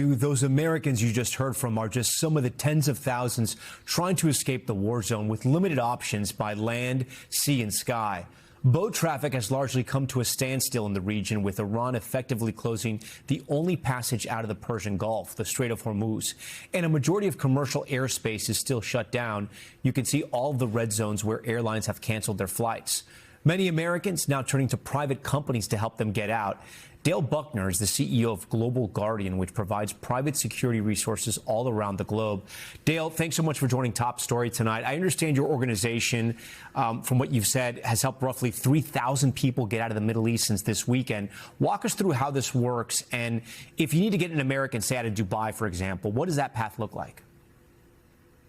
Those Americans you just heard from are just some of the tens of thousands trying to escape the war zone with limited options by land, sea, and sky. Boat traffic has largely come to a standstill in the region, with Iran effectively closing the only passage out of the Persian Gulf, the Strait of Hormuz. And a majority of commercial airspace is still shut down. You can see all of the red zones where airlines have canceled their flights. Many Americans now turning to private companies to help them get out. Dale Buckner is the CEO of Global Guardian, which provides private security resources all around the globe. Dale, thanks so much for joining Top Story tonight. I understand your organization, from what you've said, has helped roughly 3,000 people get out of the Middle East since this weekend. Walk us through how this works, and if you need to get an American, say, out of Dubai, for example, what does that path look like?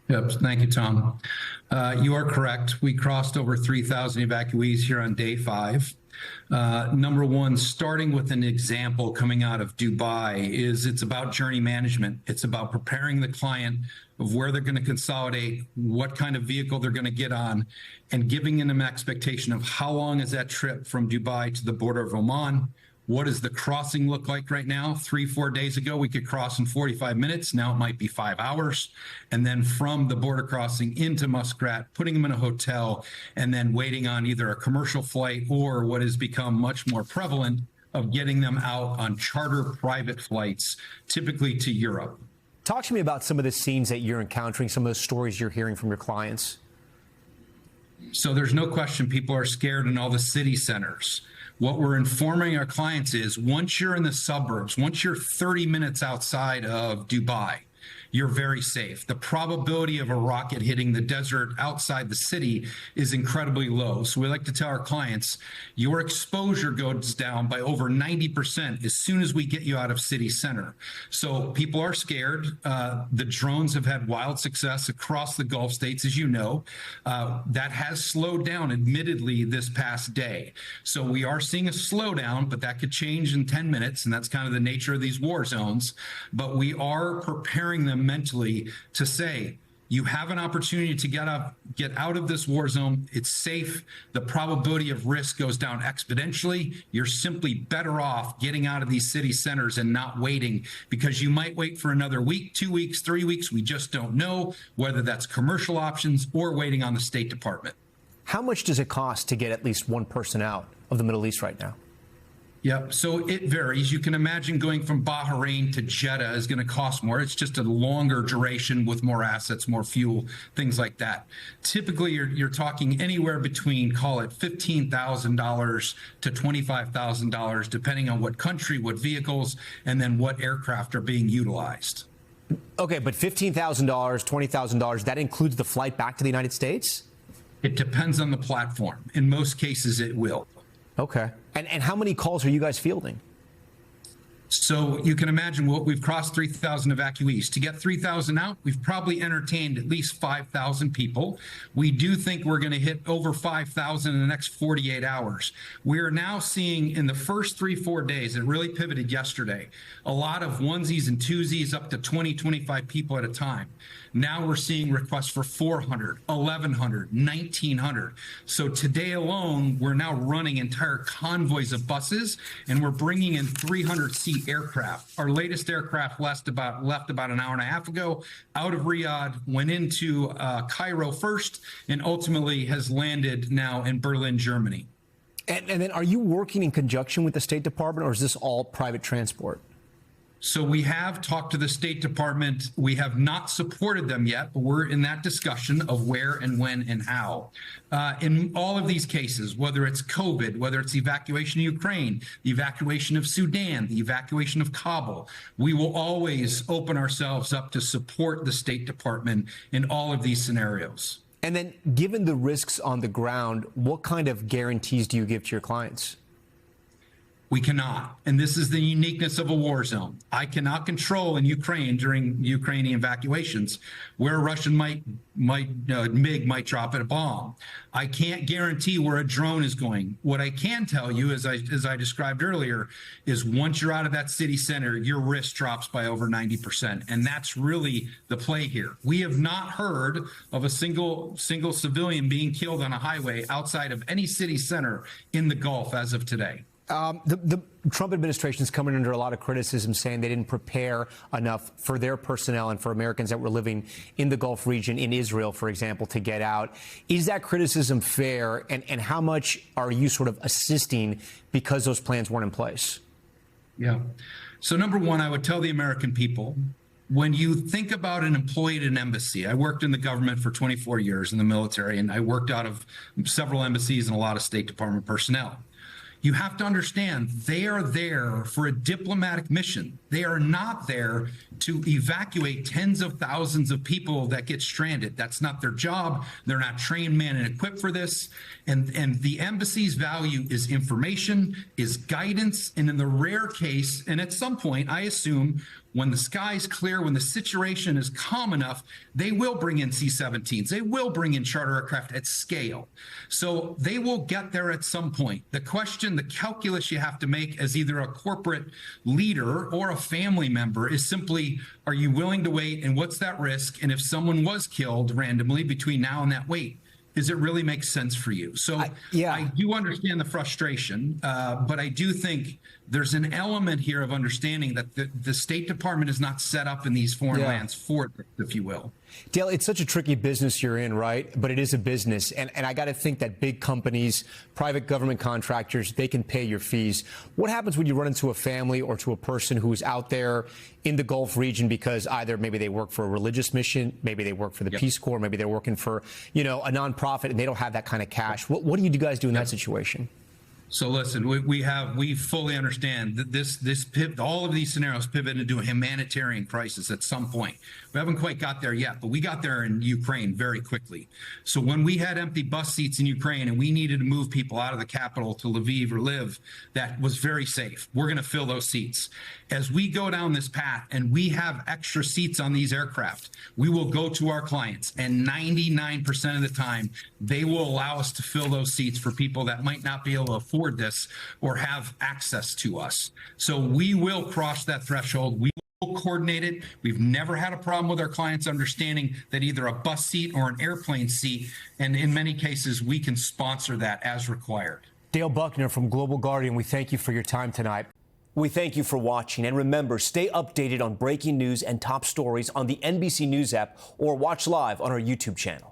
Yep. Thank you, Tom. You are correct. We crossed over 3,000 evacuees here on day 5. Number one, starting with an example coming out of Dubai, it's about journey management. It's about preparing the client of where they're going to consolidate, what kind of vehicle they're going to get on, and giving them an expectation of how long is that trip from Dubai to the border of Oman. What does the crossing look like right now? 3-4 days ago, we could cross in 45 minutes. Now it might be 5 hours. And then from the border crossing into Muscat, putting them in a hotel, and then waiting on either a commercial flight or what has become much more prevalent of getting them out on charter private flights, typically to Europe. Talk to me about some of the scenes that you're encountering, some of the stories you're hearing from your clients. So there's no question people are scared in all the city centers. What we're informing our clients is once you're in the suburbs, once you're 30 minutes outside of Dubai, you're very safe. The probability of a rocket hitting the desert outside the city is incredibly low. So we like to tell our clients, your exposure goes down by over 90% as soon as we get you out of city center. So people are scared. The drones have had wild success across the Gulf states, as you know. That has slowed down, admittedly, this past day. So we are seeing a slowdown, but that could change in 10 minutes, and that's kind of the nature of these war zones. But we are preparing them mentally to say, you have an opportunity to get out of this war zone. It's safe. The probability of risk goes down exponentially. You're simply better off getting out of these city centers and not waiting, because you might wait for another week, 2 weeks, 3 weeks. We just don't know whether that's commercial options or waiting on the State Department. How much does it cost to get at least one person out of the Middle East right now? Yep. So it varies. You can imagine going from Bahrain to Jeddah is going to cost more. It's just a longer duration with more assets, more fuel, things like that. Typically, you're talking anywhere between, call it $15,000 to $25,000, depending on what country, what vehicles, and then what aircraft are being utilized. Okay, but $15,000, $20,000, that includes the flight back to the United States? It depends on the platform. In most cases, it will. Okay. And how many calls are you guys fielding? So you can imagine what we've crossed 3,000 evacuees. To get 3,000 out, we've probably entertained at least 5,000 people. We do think we're going to hit over 5,000 in the next 48 hours. We're now seeing in the first 3-4 days, it really pivoted yesterday, a lot of onesies and twosies up to 20, 25 people at a time. Now we're seeing requests for 400, 1,100, 1,900. So today alone, we're now running entire convoys of buses, and we're bringing in 300-seat aircraft. Our latest aircraft left about an hour and a half ago out of Riyadh, went into Cairo first, and ultimately has landed now in Berlin, Germany. And then are you working in conjunction with the State Department, or is this all private transport? So we have talked to the State Department. We have not supported them yet, but we're in that discussion of where and when and how. In all of these cases, whether it's COVID, whether it's the evacuation of Ukraine, the evacuation of Sudan, the evacuation of Kabul, we will always open ourselves up to support the State Department in all of these scenarios. And then, given the risks on the ground, what kind of guarantees do you give to your clients? We cannot. And this is the uniqueness of a war zone. I cannot control in Ukraine during Ukrainian evacuations where a Russian MiG might drop a bomb. I can't guarantee where a drone is going. What I can tell you, as I described earlier, is once you're out of that city center, your risk drops by over 90%. And that's really the play here. We have not heard of a single civilian being killed on a highway outside of any city center in the Gulf as of today. The Trump administration is coming under a lot of criticism, saying they didn't prepare enough for their personnel and for Americans that were living in the Gulf region, in Israel, for example, to get out. Is that criticism fair? And how much are you sort of assisting because those plans weren't in place? Yeah. So number one, I would tell the American people, when you think about an employee at an embassy, I worked in the government for 24 years in the military, and I worked out of several embassies and a lot of State Department personnel. You have to understand they are there for a diplomatic mission. They are not there to evacuate tens of thousands of people that get stranded. That's not their job. They're not trained, manned, and equipped for this. And the embassy's value is information, is guidance, and in the rare case, and at some point, I assume when the sky's clear, when the situation is calm enough, they will bring in C-17s. They will bring in charter aircraft at scale. So they will get there at some point. The question, the calculus you have to make as either a corporate leader or a family member is simply, are you willing to wait, and what's that risk? And if someone was killed randomly between now and that wait, does it really make sense for you? So I do understand the frustration, but I do think there's an element here of understanding that the State Department is not set up in these foreign lands for this, if you will. Dale, it's such a tricky business you're in, right? But it is a business. And I got to think that big companies, private government contractors, they can pay your fees. What happens when you run into a family or to a person who's out there in the Gulf region because either maybe they work for a religious mission, maybe they work for the Peace Corps, maybe they're working for, a nonprofit, and they don't have that kind of cash? What do you guys do in that situation? So listen, we fully understand that this pivot, all of these scenarios pivot into a humanitarian crisis at some point. We haven't quite got there yet, but we got there in Ukraine very quickly. So when we had empty bus seats in Ukraine and we needed to move people out of the capital to Lviv or Lviv, that was very safe. We're going to fill those seats. As we go down this path and we have extra seats on these aircraft, we will go to our clients, and 99% of the time, they will allow us to fill those seats for people that might not be able to afford this or have access to us. So we will cross that threshold. We will coordinate it. We've never had a problem with our clients understanding that either a bus seat or an airplane seat, and in many cases, we can sponsor that as required. Dale Buckner from Global Guardian, we thank you for your time tonight. We thank you for watching, and remember, stay updated on breaking news and top stories on the NBC News app or watch live on our YouTube channel.